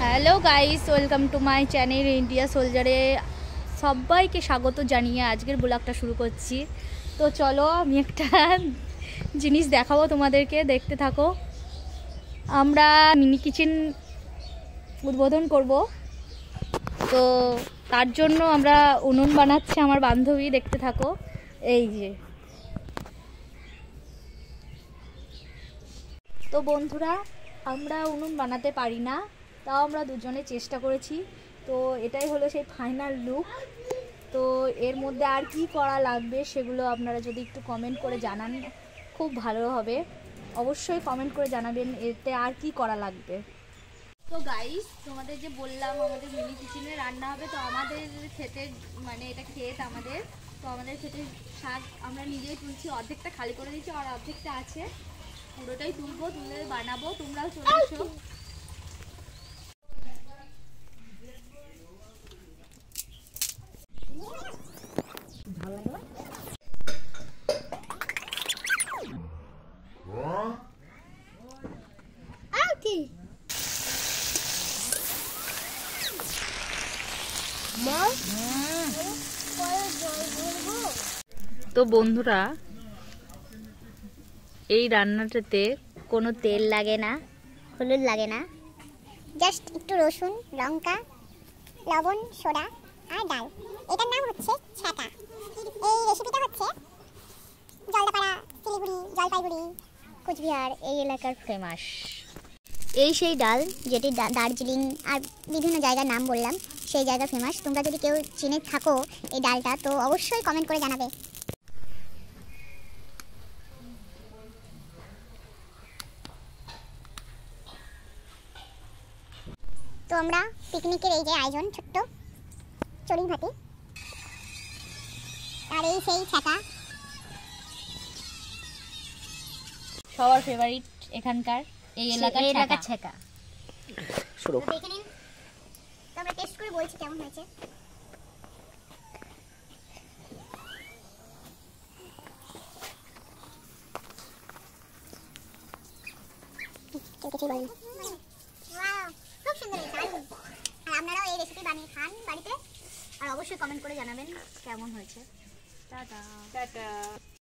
Hello guys, welcome to my channel India সোলজারে সবাইকে স্বাগত জানিয়ে আজকের ব্লগটা শুরু করছি। তো চলো আমি একটা জিনিস দেখাবো তোমাদেরকে, দেখতে থাকো। আমরা মিনি কিচেন উদ্বোধন করব, তো তার জন্য আমরা উনুন বানাচ্ছে আমার বান্ধবী, দেখতে থাকো। এই যে তো বন্ধুরা, আমরা উনুন বানাতে পারি না, তাও আমরা দুজনে চেষ্টা করেছি। তো এটাই হলো সেই ফাইনাল লুক। তো এর মধ্যে আর কি করা লাগবে সেগুলো আপনারা যদি একটু কমেন্ট করে জানান খুব ভালো হবে। অবশ্যই কমেন্ট করে জানাবেন এতে আর কি করা লাগবে। তো গাইস, তোমাদের যে বললাম আমাদের মিনি কিচেনে রান্না হবে, তো আমাদের খেতে মানে এটা ক্ষেত আমাদের, তো আমাদের খেতে শাক আমরা নিজেই তুলছি, অর্ধেকটা খালি করে দিচ্ছি আর অর্ধেকটা আছে, পুরোটাই তুলবো, তুলে বানাবো। তোমরাও চলে এসো। তো বন্ধুরা, এই রান্নাটাতে কোনো তেল লাগে না, হলুদ লাগে না, জাস্ট একটু রসুন, লঙ্কা, লবণ, সোডা আর ডাল। এটার নাম হচ্ছে ছাতা। এই রেসিপিটা হচ্ছে জলদাপাড়া, শিলিগুড়ি, জলপাইগুড়ি, কোচবিহার এই এলাকার ফেমাস। এই সেই ডাল যেটি দার্জিলিং আর বিভিন্ন জায়গার নাম বললাম, সেই জায়গা ফেমাস। তোমরা যদি কেউ চিনে থাকো এই ডালটা, তো অবশ্যই কমেন্ট করে জানাবে। তো আমরা পিকনিকের এই যে আয়োজন, ছোট্ট চড়ুই ভাতি আর এই সেই ছাতা, সবার ফেভারিট এখানকার এই এলাকার ছেকা। শুরু দেখে নিন, তো আমরা টেস্ট করে বলছি কেমন হয়েছে। খুব সুন্দর হয়েছে। আর আপনারাও এই রেসিপি বানিয়ে খান বাড়িতে, আর অবশ্যই কমেন্ট করে জানাবেন কেমন হয়েছে। টাটা।